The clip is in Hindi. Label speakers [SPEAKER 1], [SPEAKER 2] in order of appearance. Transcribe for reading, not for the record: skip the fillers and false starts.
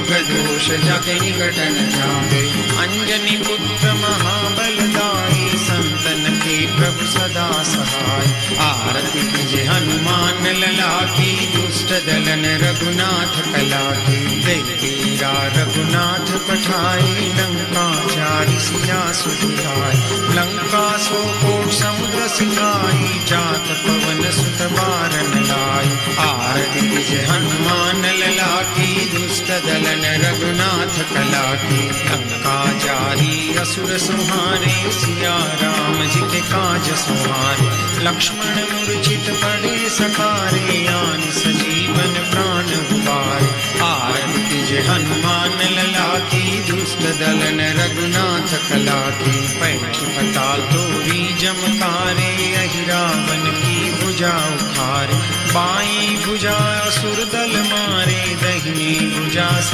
[SPEAKER 1] दुख दोष जग निकट न जावे। अंजनी पुत्र महाबलदाई संतन के प्रभु सदा सहाय। आरती कीजे हनुमान लला की दुष्ट दलन रघुनाथ कला की। जय तेरा रघुनाथ पठाई लंका चारि सिया सुधियाय। लंका सो कोट समुद्र सिंहाई जात पवन सुत बारन लाई। आरती कीजे हनुमान लला की दुष्ट दलन रघुनाथ कला की। लंका जारी असुर संहारे सिया राम जी के काज संहारे। लक्ष्मण मूर्छित पड़े सखारे आन सजीवन प्राण उबारे। आरती कीजे हनुमान लला की दुष्ट दलन रघुनाथ कला की। पैठ पताल तोरी जमकारे अहि रावण की भुजा उखारे। बाई भुजा असुर दल मारे दहिनी भुजा